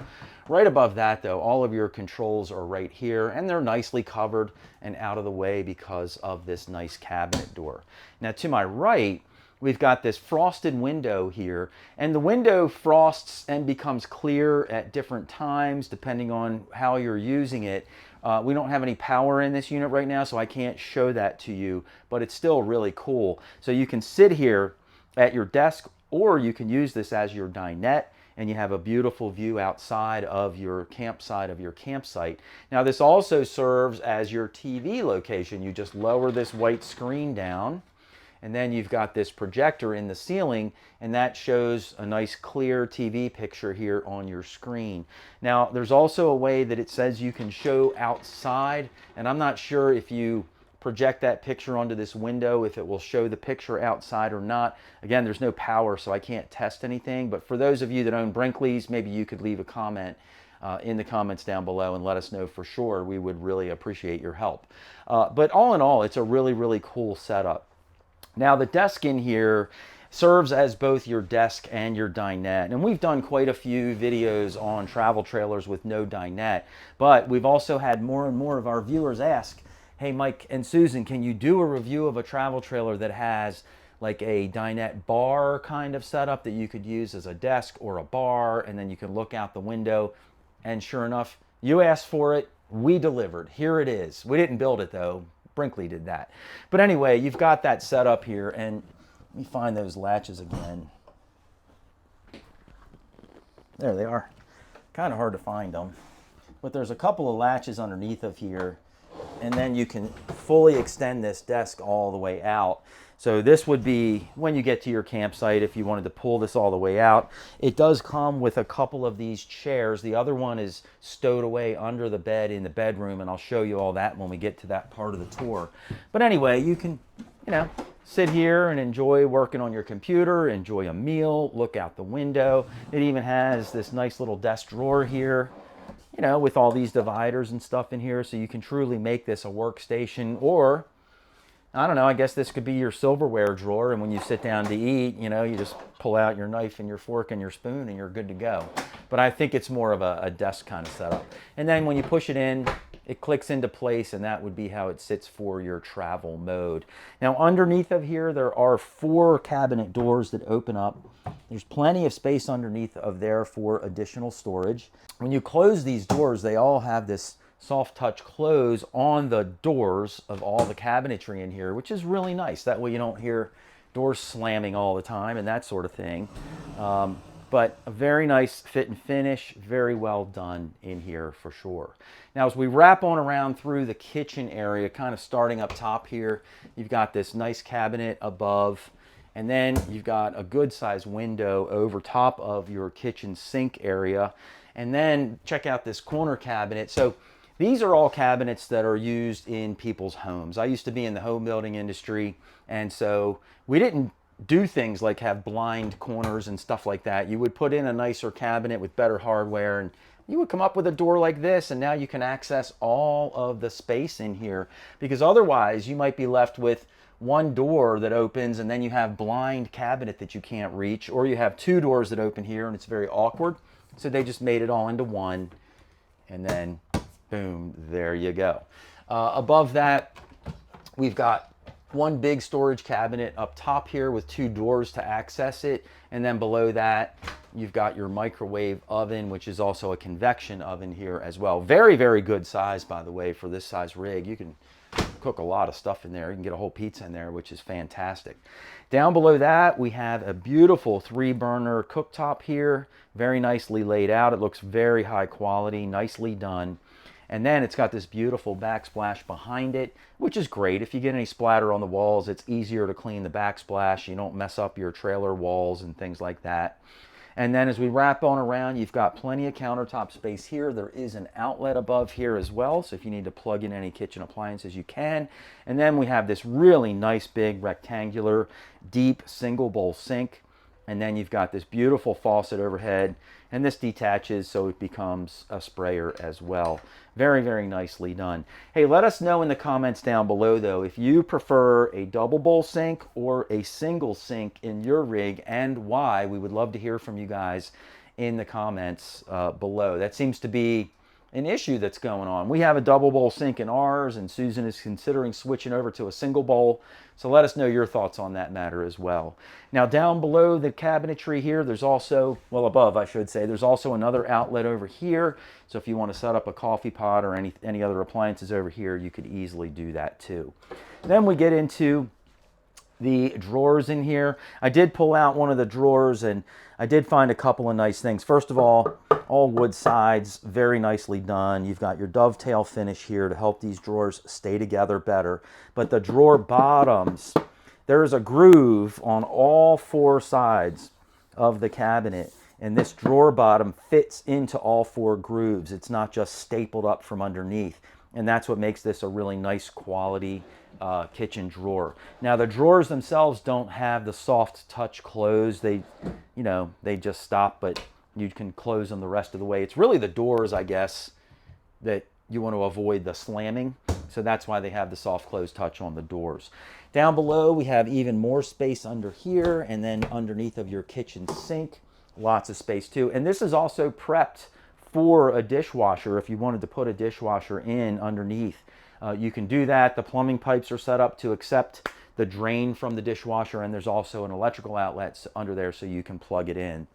Right above that, though, all of your controls are right here, and they're nicely covered and out of the way because of this nice cabinet door. Now, to my right, we've got this frosted window here, and the window frosts and becomes clear at different times depending on how you're using it. We don't have any power in this unit right now, so I can't show that to you, but it's still really cool. So you can sit here at your desk, or you can use this as your dinette, and you have a beautiful view outside of your campsite. Now, this also serves as your TV location. You just lower this white screen down, and then you've got this projector in the ceiling, and that shows a nice clear TV picture here on your screen. Now, there's also a way that it says you can show outside, and I'm not sure if you project that picture onto this window, if it will show the picture outside or not. Again, there's no power, so I can't test anything, but for those of you that own Brinkleys, maybe you could leave a comment in the comments down below and let us know for sure. We would really appreciate your help. But all in all, it's a really, really cool setup. Now, the desk in here serves as both your desk and your dinette. And we've done quite a few videos on travel trailers with no dinette, but we've also had more and more of our viewers ask, hey, Mike and Susan, can you do a review of a travel trailer that has like a dinette bar kind of setup that you could use as a desk or a bar, and then you can look out the window? And sure enough, you asked for it, we delivered. Here it is. We didn't build it though. Brinkley did that. But anyway, you've got that set up here, and let me find those latches again. There they are. Kind of hard to find them. but there's a couple of latches underneath of here, and then you can fully extend this desk all the way out. So this would be when you get to your campsite if you wanted to pull this all the way out. It does come with a couple of these chairs. The other one is stowed away under the bed in the bedroom, and I'll show you all that when we get to that part of the tour. But anyway, you can, you know, sit here and enjoy working on your computer, enjoy a meal, look out the window. It even has this nice little desk drawer here, you know, with all these dividers and stuff in here, so you can truly make this a workstation. Or I don't know, I guess this could be your silverware drawer, and when you sit down to eat, you know, you just pull out your knife and your fork and your spoon and you're good to go. But I think it's more of a desk kind of setup. And then when you push it in, it clicks into place, and that would be how it sits for your travel mode. Now underneath of here, there are 4 cabinet doors that open up. There's plenty of space underneath of there for additional storage. When you close these doors, they all have this soft touch close on the doors of all the cabinetry in here, which is really nice. That way you don't hear doors slamming all the time and that sort of thing. But a very nice fit and finish, very well done in here for sure. Now as we wrap on around through the kitchen area, kind of starting up top here, you've got this nice cabinet above, and then you've got a good sized window over top of your kitchen sink area. And then check out this corner cabinet. So these are all cabinets that are used in people's homes. I used to be in the home building industry, and so we didn't do things like have blind corners and stuff like that. You would put in a nicer cabinet with better hardware, and you would come up with a door like this, and now you can access all of the space in here, because otherwise you might be left with one door that opens and then you have blind cabinet that you can't reach, or you have 2 doors that open here and it's very awkward. So they just made it all into one, and then boom, there you go. Above that, we've got one big storage cabinet up top here with 2 doors to access it. And then below that, you've got your microwave oven, which is also a convection oven here as well. Very, very good size, by the way, for this size rig. You can cook a lot of stuff in there. You can get a whole pizza in there, which is fantastic. Down below that, we have a beautiful 3-burner cooktop here. Very nicely laid out. It looks very high quality, nicely done. And then it's got this beautiful backsplash behind it, which is great. If you get any splatter on the walls, it's easier to clean the backsplash. You don't mess up your trailer walls and things like that. And then as we wrap on around, you've got plenty of countertop space here. There is an outlet above here as well, so if you need to plug in any kitchen appliances, you can. And then we have this really nice big rectangular deep single bowl sink. And then you've got this beautiful faucet overhead, and this detaches so it becomes a sprayer as well. Very, very nicely done. Hey, let us know in the comments down below though if you prefer a double bowl sink or a single sink in your rig, and why. We would love to hear from you guys in the comments below. That seems to be an issue that's going on. We have a double bowl sink in ours, and Susan is considering switching over to a single bowl. So let us know your thoughts on that matter as well. Now down below the cabinetry here, there's also, well above I should say, there's also another outlet over here. So if you want to set up a coffee pot or any other appliances over here, you could easily do that too. Then we get into the drawers in here. I did pull out one of the drawers, and I did find a couple of nice things. First of all wood sides, very nicely done. You've got your dovetail finish here to help these drawers stay together better. But the drawer bottoms, there's a groove on all 4 sides of the cabinet, and this drawer bottom fits into all 4 grooves. It's not just stapled up from underneath, and that's what makes this a really nice quality kitchen drawer. Now the drawers themselves don't have the soft touch close. They just stop, but you can close them the rest of the way. It's really the doors, I guess, that you want to avoid the slamming. So that's why they have the soft close touch on the doors. Down below, we have even more space under here, and then underneath of your kitchen sink, lots of space too. And this is also prepped for a dishwasher. If you wanted to put a dishwasher in underneath, you can do that. The plumbing pipes are set up to accept the drain from the dishwasher, and there's also an electrical outlet under there so you can plug it in.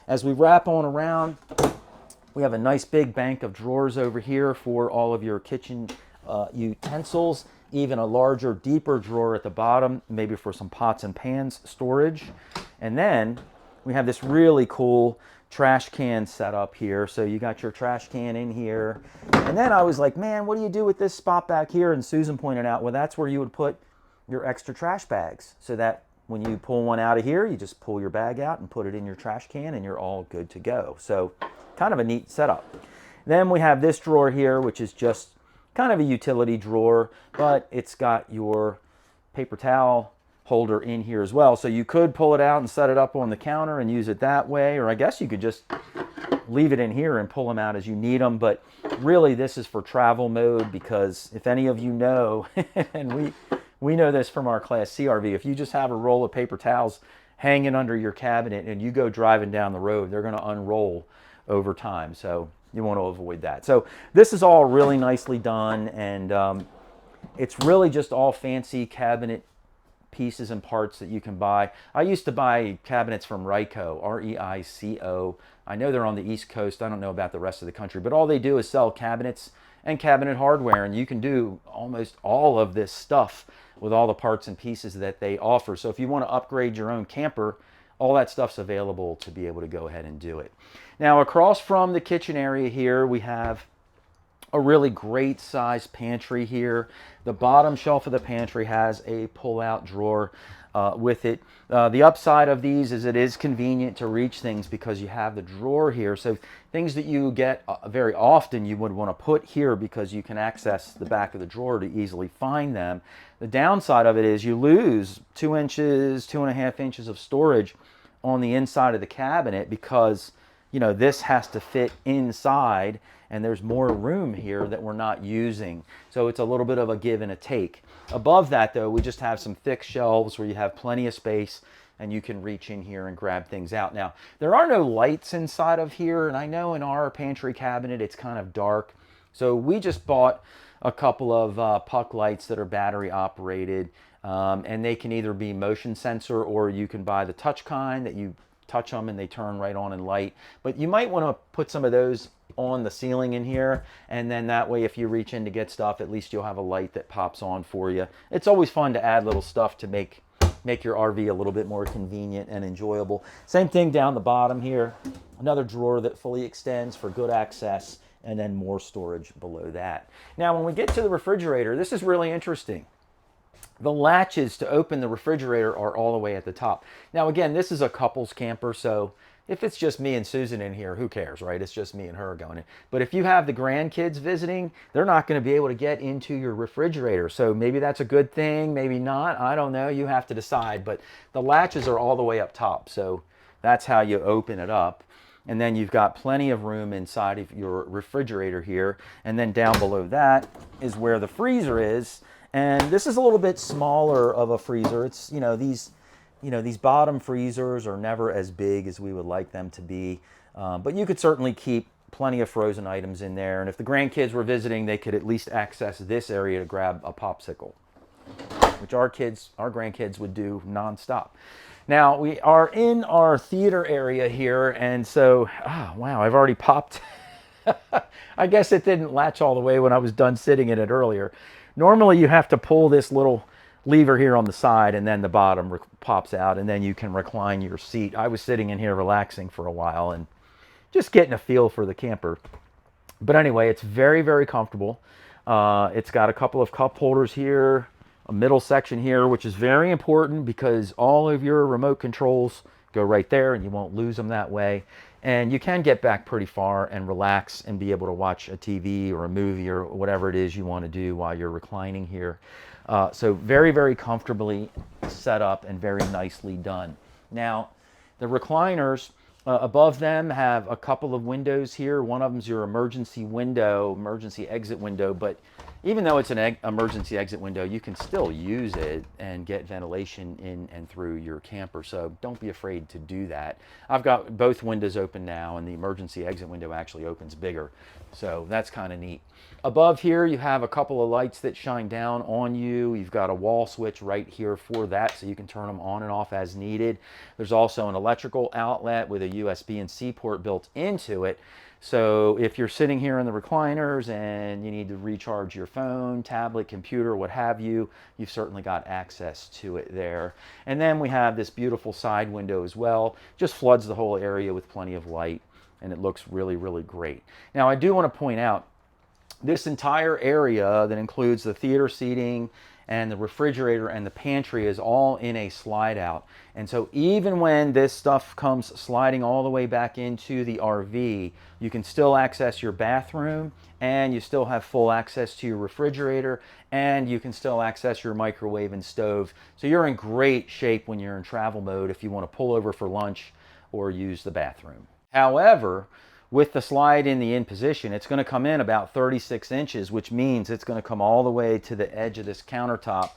As we wrap on around, we have a nice big bank of drawers over here for all of your kitchen utensils, even a larger, deeper drawer at the bottom, maybe for some pots and pans storage. And then we have this really cool trash can setup here. So you got your trash can in here. And then I was like, man, what do you do with this spot back here? And Susan pointed out, well, that's where you would put your extra trash bags, so that when you pull one out of here, you just pull your bag out and put it in your trash can and you're all good to go. So kind of a neat setup. Then we have this drawer here, which is just kind of a utility drawer, but it's got your paper towel holder in here as well. So you could pull it out and set it up on the counter and use it that way, or I guess you could just leave it in here and pull them out as you need them. But really this is for travel mode, because if any of you know, and we know this from our Class C RV, if you just have a roll of paper towels hanging under your cabinet and you go driving down the road, they're going to unroll over time. So you want to avoid that. So this is all really nicely done, and it's really just all fancy cabinet pieces and parts that you can buy. I used to buy cabinets from Reico, R-E-I-C-O. I know they're on the East Coast. I don't know about the rest of the country, but all they do is sell cabinets and cabinet hardware, and you can do almost all of this stuff with all the parts and pieces that they offer. So if you want to upgrade your own camper, all that stuff's available to be able to go ahead and do it. Now, across from the kitchen area here, we have a really great size pantry here. The bottom shelf of the pantry has a pull-out drawer with it. The upside of these is it is convenient to reach things because you have the drawer here. So things that you get very often you would want to put here because you can access the back of the drawer to easily find them. The downside of it is you lose 2 inches, 2.5 inches of storage on the inside of the cabinet because, you know, this has to fit inside, and there's more room here that we're not using. So it's a little bit of a give and a take. Above that though, we just have some thick shelves where you have plenty of space and you can reach in here and grab things out. Now, there are no lights inside of here, and I know in our pantry cabinet it's kind of dark. So we just bought a couple of puck lights that are battery operated, and they can either be motion sensor, or you can buy the touch kind that you touch them and they turn right on and light. But you might want to put some of those on the ceiling in here, and then that way if you reach in to get stuff, at least you'll have a light that pops on for you. It's always fun to add little stuff to make your RV a little bit more convenient and enjoyable. Same thing down the bottom here, another drawer that fully extends for good access, and then more storage below that. Now when we get to the refrigerator, this is really interesting. The latches to open the refrigerator are all the way at the top. Now again, this is a couples camper, so if it's just me and Susan in here, who cares, right? It's just me and her going in. But if you have the grandkids visiting, they're not going to be able to get into your refrigerator. So maybe that's a good thing, maybe not. I don't know. You have to decide. But the latches are all the way up top. So that's how you open it up. And then you've got plenty of room inside of your refrigerator here. And then down below that is where the freezer is. And this is a little bit smaller of a freezer. It's, these bottom freezers are never as big as we would like them to be, but you could certainly keep plenty of frozen items in there. And if the grandkids were visiting, they could at least access this area to grab a popsicle, which our grandkids would do nonstop. Now we are in our theater area here, and so, wow, I've already popped. I guess it didn't latch all the way when I was done sitting in it earlier. Normally you have to pull this little lever here on the side, and then the bottom pops out, and then you can recline your seat. I was sitting in here relaxing for a while and just getting a feel for the camper. But anyway, it's very, very comfortable. It's got a couple of cup holders here, a middle section here, which is very important because all of your remote controls go right there and you won't lose them that way. And you can get back pretty far and relax and be able to watch a TV or a movie or whatever it is you want to do while you're reclining here. So very, very comfortably set up and very nicely done. Now, the recliners above them have a couple of windows here. One of them is your emergency exit window, but even though it's an emergency exit window, you can still use it and get ventilation in and through your camper. So don't be afraid to do that. I've got both windows open now, and the emergency exit window actually opens bigger So that's kind of neat. Above here, you have a couple of lights that shine down on you. You've got a wall switch right here for that, so you can turn them on and off as needed. There's also an electrical outlet with a USB and C port built into it. So if you're sitting here in the recliners and you need to recharge your phone, tablet, computer, what have you, you've certainly got access to it there. And then we have this beautiful side window as well. Just floods the whole area with plenty of light, and it looks really, really great. Now, I do want to point out, this entire area that includes the theater seating and the refrigerator and the pantry is all in a slide out. And so even when this stuff comes sliding all the way back into the RV, you can still access your bathroom, and you still have full access to your refrigerator, and you can still access your microwave and stove. So you're in great shape when you're in travel mode if you want to pull over for lunch or use the bathroom. However, with the slide in the in position, it's going to come in about 36 inches, which means it's going to come all the way to the edge of this countertop,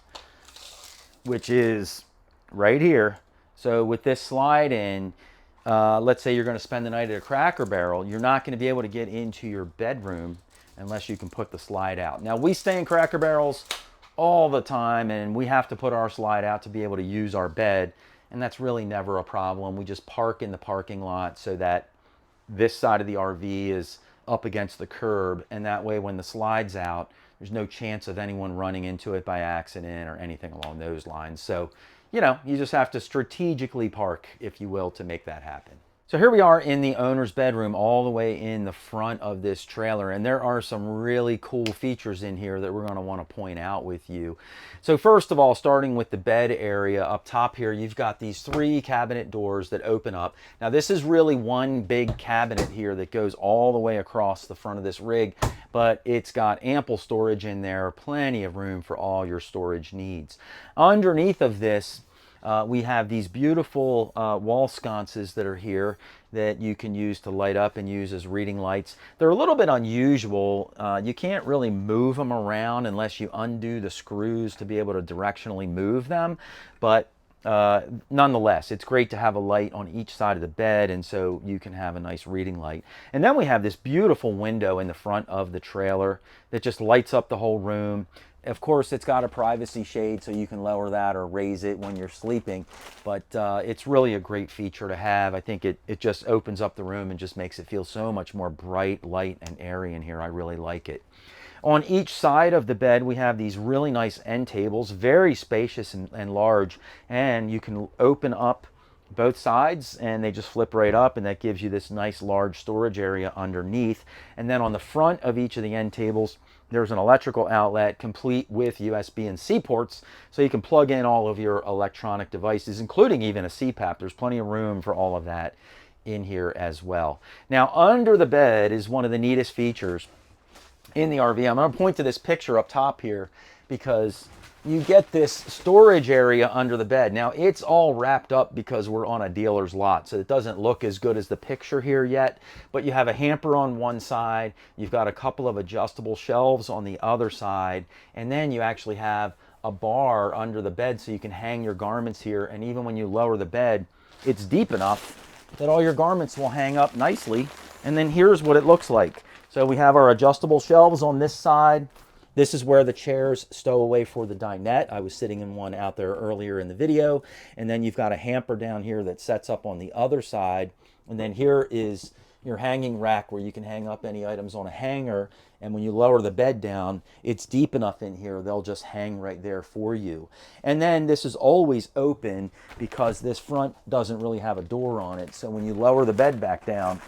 which is right here. So with this slide in, let's say you're going to spend the night at a Cracker Barrel, you're not going to be able to get into your bedroom unless you can put the slide out. Now, we stay in Cracker Barrels all the time, and we have to put our slide out to be able to use our bed, and that's really never a problem. We just park in the parking lot so that this side of the RV is up against the curb, and that way when the slide's out, there's no chance of anyone running into it by accident or anything along those lines. So, you know, you just have to strategically park, if you will, to make that happen. So here we are in the owner's bedroom all the way in the front of this trailer, and there are some really cool features in here that we're going to want to point out with you. So first of all, starting with the bed area up top here, you've got these 3 cabinet doors that open up. Now this is really one big cabinet here that goes all the way across the front of this rig, but it's got ample storage in there, plenty of room for all your storage needs. Underneath of this, we have these beautiful wall sconces that are here that you can use to light up and use as reading lights. They're a little bit unusual. You can't really move them around unless you undo the screws to be able to directionally move them. But nonetheless, it's great to have a light on each side of the bed, and so you can have a nice reading light. And then we have this beautiful window in the front of the trailer that just lights up the whole room. Of course, it's got a privacy shade, so you can lower that or raise it when you're sleeping, but it's really a great feature to have. I think it just opens up the room and just makes it feel so much more bright, light, and airy in here. I really like it. On each side of the bed, we have these really nice end tables, very spacious and large, and you can open up both sides and they just flip right up, and that gives you this nice large storage area underneath. And then on the front of each of the end tables, there's an electrical outlet complete with USB and C ports, so you can plug in all of your electronic devices, including even a CPAP. There's plenty of room for all of that in here as well. Now, under the bed is one of the neatest features in the RV. I'm going to point to this picture up top here because you get this storage area under the bed. Now, it's all wrapped up because we're on a dealer's lot, so it doesn't look as good as the picture here yet, but you have a hamper on one side, you've got a couple of adjustable shelves on the other side, and then you actually have a bar under the bed so you can hang your garments here, and even when you lower the bed, it's deep enough that all your garments will hang up nicely. And then here's what it looks like. So we have our adjustable shelves on this side. This is where the chairs stow away for the dinette. I was sitting in one out there earlier in the video. And then you've got a hamper down here that sets up on the other side. And then here is your hanging rack where you can hang up any items on a hanger. And when you lower the bed down, it's deep enough in here, they'll just hang right there for you. And then this is always open because this front doesn't really have a door on it. So when you lower the bed back down,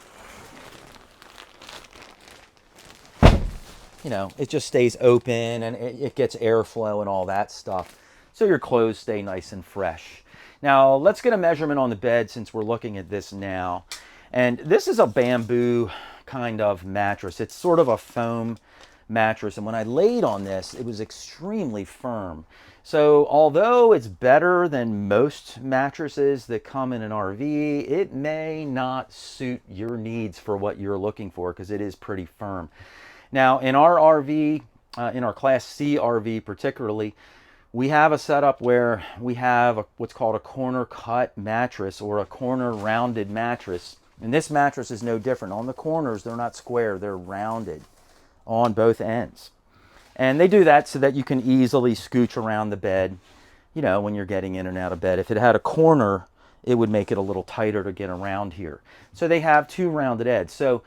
you know, it just stays open and it gets airflow and all that stuff. So your clothes stay nice and fresh. Now, let's get a measurement on the bed since we're looking at this now. And this is a bamboo kind of mattress. It's sort of a foam mattress. And when I laid on this, it was extremely firm. So although it's better than most mattresses that come in an RV, it may not suit your needs for what you're looking for because it is pretty firm. Now, in our RV, in our Class C RV particularly, we have a setup where we have what's called a corner cut mattress or a corner rounded mattress. And this mattress is no different. On the corners, they're not square, they're rounded on both ends. And they do that so that you can easily scooch around the bed, you know, when you're getting in and out of bed. If it had a corner, it would make it a little tighter to get around here. So they have two rounded edges. So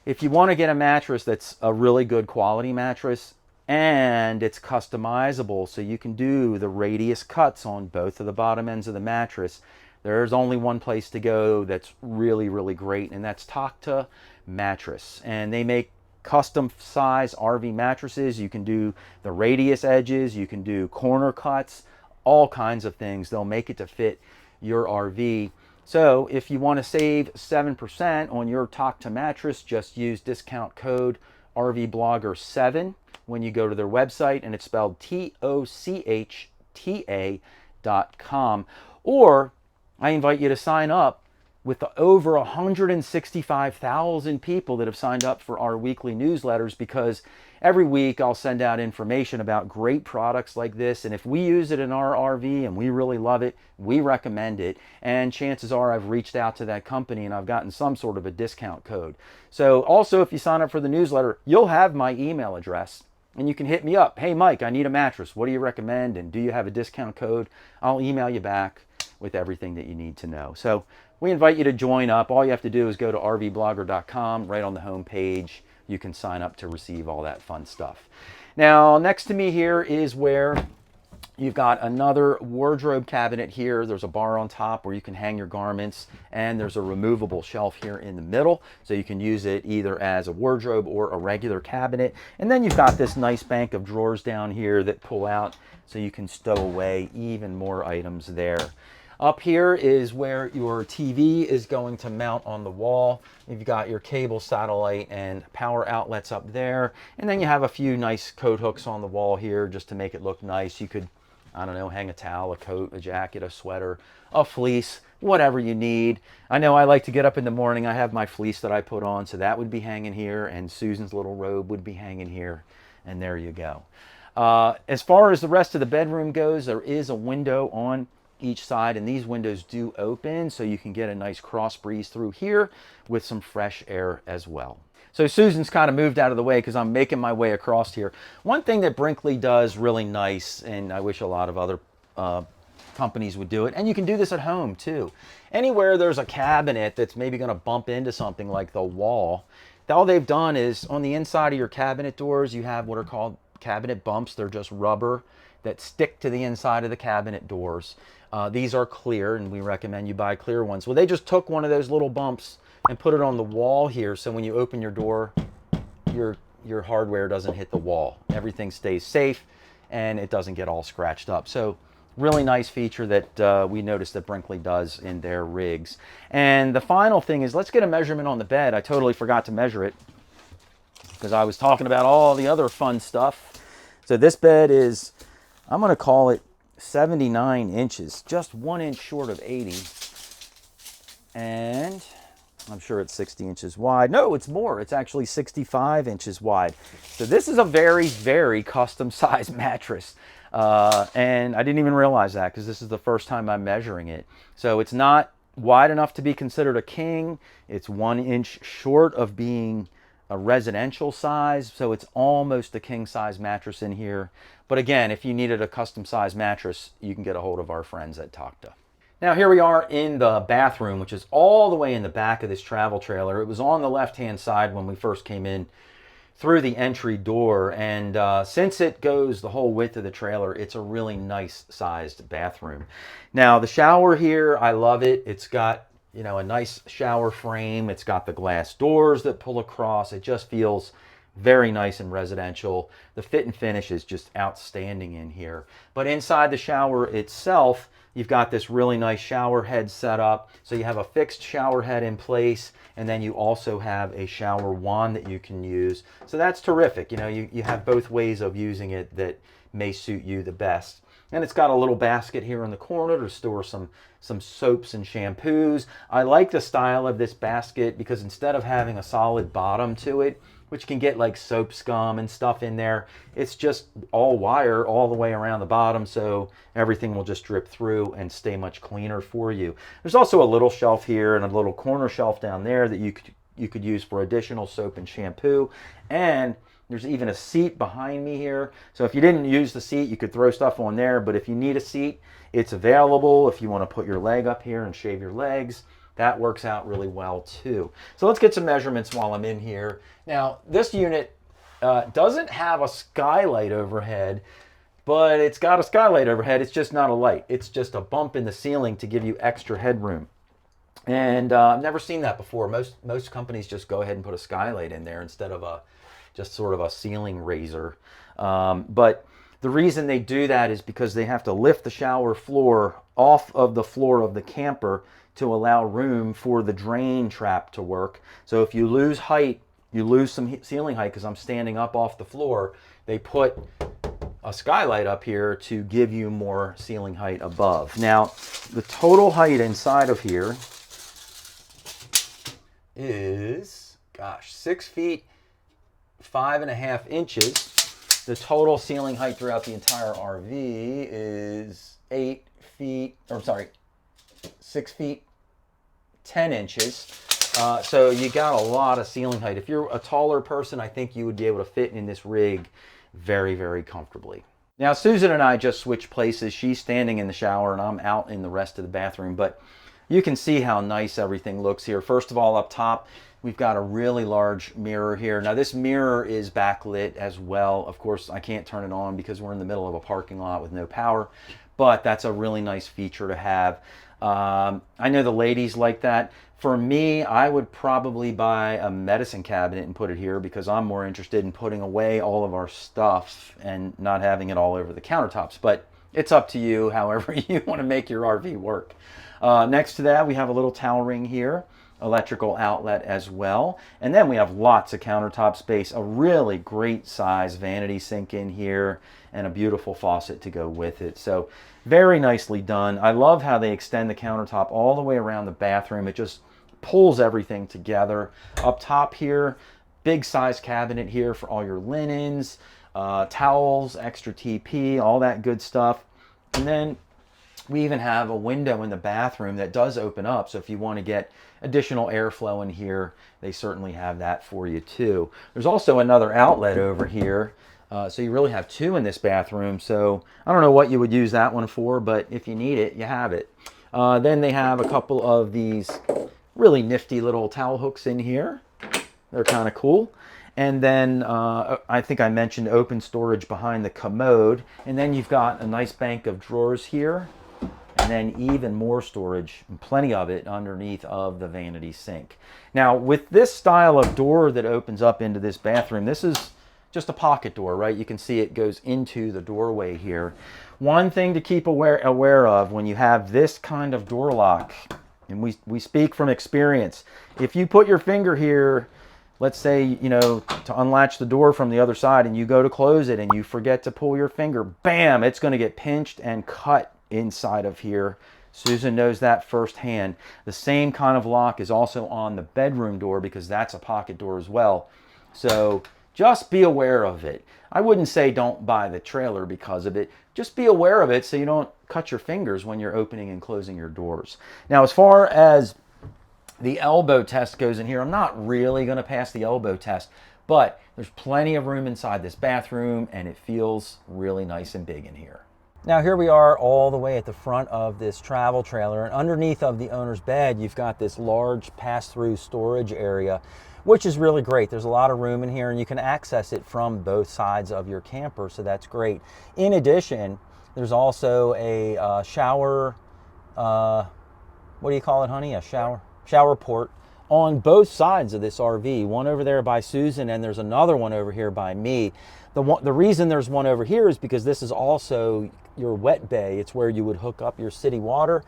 if you want to get a mattress that's a really good quality mattress and it's customizable, so you can do the radius cuts on both of the bottom ends of the mattress, there's only one place to go that's really, really great, and that's Takta Mattress. And they make custom size RV mattresses. You can do the radius edges, you can do corner cuts, all kinds of things. They'll make it to fit your RV. So if you want to save 7% on your Takta mattress, just use discount code RVBlogger7 when you go to their website, and it's spelled TOCHTA.com. Or I invite you to sign up with the over 165,000 people that have signed up for our weekly newsletters, because every week I'll send out information about great products like this, and if we use it in our RV and we really love it, we recommend it, and chances are I've reached out to that company and I've gotten some sort of a discount code. So also, if you sign up for the newsletter, you'll have my email address and you can hit me up. Hey Mike, I need a mattress. What do you recommend? And do you have a discount code? I'll email you back with everything that you need to know. So we invite you to join up. All you have to do is go to RVBlogger.com. Right on the home page, you can sign up to receive all that fun stuff. Now, next to me here is where you've got another wardrobe cabinet here. There's a bar on top where you can hang your garments, and there's a removable shelf here in the middle, so you can use it either as a wardrobe or a regular cabinet. And then you've got this nice bank of drawers down here that pull out so you can stow away even more items there. Up here is where your TV is going to mount on the wall. You've got your cable, satellite, and power outlets up there. And then you have a few nice coat hooks on the wall here just to make it look nice. You could, I don't know, hang a towel, a coat, a jacket, a sweater, a fleece, whatever you need. I know I like to get up in the morning. I have my fleece that I put on, so that would be hanging here, and Susan's little robe would be hanging here, and there you go. As far as the rest of the bedroom goes, there is a window on each side, and these windows do open so you can get a nice cross breeze through here with some fresh air as well. So Susan's kind of moved out of the way because I'm making my way across here. One thing that Brinkley does really nice, and I wish a lot of other companies would do it, and you can do this at home too. Anywhere there's a cabinet that's maybe going to bump into something like the wall, all they've done is on the inside of your cabinet doors, you have what are called cabinet bumps. They're just rubber that stick to the inside of the cabinet doors. These are clear, and we recommend you buy clear ones. Well, they just took one of those little bumps and put it on the wall here, so when you open your door, your hardware doesn't hit the wall. Everything stays safe, and it doesn't get all scratched up. So really nice feature that we noticed that Brinkley does in their rigs. And the final thing is, let's get a measurement on the bed. I totally forgot to measure it because I was talking about all the other fun stuff. So this bed is, I'm going to call it 79 inches, just 1 inch short of 80. And I'm sure it's 60 inches wide. No, it's more. It's actually 65 inches wide. So this is a very, very custom sized mattress. And I didn't even realize that because this is the first time I'm measuring it. So it's not wide enough to be considered a king. It's 1 inch short of being a residential size, so it's almost a king size mattress in here. But again, if you needed a custom size mattress, you can get a hold of our friends at Takta. Now here we are in the bathroom, which is all the way in the back of this travel trailer. It was on the left-hand side when we first came in through the entry door, and since it goes the whole width of the trailer, it's a really nice sized bathroom. Now the shower here, I love it. It's got, you know, a nice shower frame. It's got the glass doors that pull across. It just feels very nice and residential. The fit and finish is just outstanding in here. But inside the shower itself, you've got this really nice shower head set up. So you have a fixed shower head in place, and then you also have a shower wand that you can use. So that's terrific. You know, you have both ways of using it that may suit you the best. And it's got a little basket here in the corner to store some soaps and shampoos. I like the style of this basket because instead of having a solid bottom to it, which can get like soap scum and stuff in there. It's just all wire all the way around the bottom, so everything will just drip through and stay much cleaner for you. There's also a little shelf here and a little corner shelf down there that you could use for additional soap and shampoo. And there's even a seat behind me here. So if you didn't use the seat, you could throw stuff on there, but if you need a seat, it's available. If you want to put your leg up here and shave your legs, that works out really well too. So let's get some measurements while I'm in here. Now, this unit doesn't have a skylight overhead, but it's got a skylight overhead. It's just not a light. It's just a bump in the ceiling to give you extra headroom. And I've never seen that before. Most companies just go ahead and put a skylight in there instead of just sort of a ceiling raiser. But the reason they do that is because they have to lift the shower floor off of the floor of the camper to allow room for the drain trap to work. So if you lose height, you lose some ceiling height because I'm standing up off the floor, they put a skylight up here to give you more ceiling height above. Now, the total height inside of here is, gosh, 6 feet, 5.5 inches. The total ceiling height throughout the entire RV is 6 feet, 10 inches. So you got a lot of ceiling height. If you're a taller person, I think you would be able to fit in this rig very, very comfortably. Now, Susan and I just switched places. She's standing in the shower and I'm out in the rest of the bathroom, but you can see how nice everything looks here. First of all, up top, we've got a really large mirror here. Now, this mirror is backlit as well. Of course, I can't turn it on because we're in the middle of a parking lot with no power, but that's a really nice feature to have. I know the ladies like that. For me, I would probably buy a medicine cabinet and put it here because I'm more interested in putting away all of our stuff and not having it all over the countertops. But it's up to you, however you want to make your RV work. Next to that, we have a little towel ring here, electrical outlet as well. And then we have lots of countertop space, a really great size vanity sink in here, and a beautiful faucet to go with it. So very nicely done. I love how they extend the countertop all the way around the bathroom. It just pulls everything together. Up top here, big size cabinet here for all your linens, towels, extra TP, all that good stuff. And then we even have a window in the bathroom that does open up. So if you want to get additional airflow in here, they certainly have that for you too. There's also another outlet over here. So you really have two in this bathroom. So I don't know what you would use that one for, but if you need it, you have it. Then they have a couple of these really nifty little towel hooks in here. They're kind of cool. And then I think I mentioned open storage behind the commode. And then you've got a nice bank of drawers here. And then even more storage, and plenty of it, underneath of the vanity sink. Now, with this style of door that opens up into this bathroom, this is just a pocket door, right? You can see it goes into the doorway here. One thing to keep aware of when you have this kind of door lock, and we speak from experience, if you put your finger here, let's say, you know, to unlatch the door from the other side, and you go to close it and you forget to pull your finger, bam, it's going to get pinched and cut inside of here. Susan knows that firsthand. The same kind of lock is also on the bedroom door because that's a pocket door as well. So just be aware of it. I wouldn't say don't buy the trailer because of it. Just be aware of it so you don't cut your fingers when you're opening and closing your doors. Now, as far as the elbow test goes in here, I'm not really going to pass the elbow test, but there's plenty of room inside this bathroom and it feels really nice and big in here. Now here we are all the way at the front of this travel trailer, and underneath of the owner's bed you've got this large pass-through storage area, which is really great. There's a lot of room in here and you can access it from both sides of your camper, so that's great. In addition, there's also a shower, what do you call it, honey? A shower port on both sides of this RV. One over there by Susan and there's another one over here by me. The reason there's one over here is because this is also your wet bay. It's where you would hook up your city water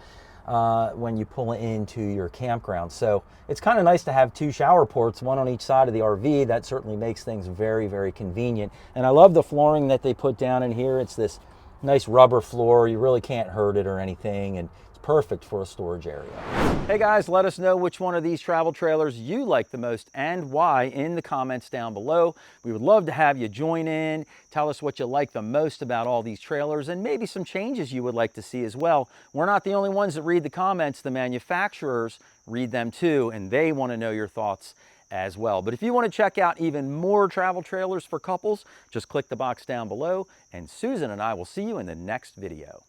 when you pull into your campground. So it's kind of nice to have two shower ports, one on each side of the RV. That certainly makes things very, very convenient. And I love the flooring that they put down in here. It's this nice rubber floor. You really can't hurt it or anything. And it's perfect for a storage area. Hey guys, let us know which one of these travel trailers you like the most and why in the comments down below. We would love to have you join in, tell us what you like the most about all these trailers and maybe some changes you would like to see as well. We're not the only ones that read the comments, the manufacturers read them too, and they want to know your thoughts as well. But if you want to check out even more travel trailers for couples, just click the box down below, and Susan and I will see you in the next video.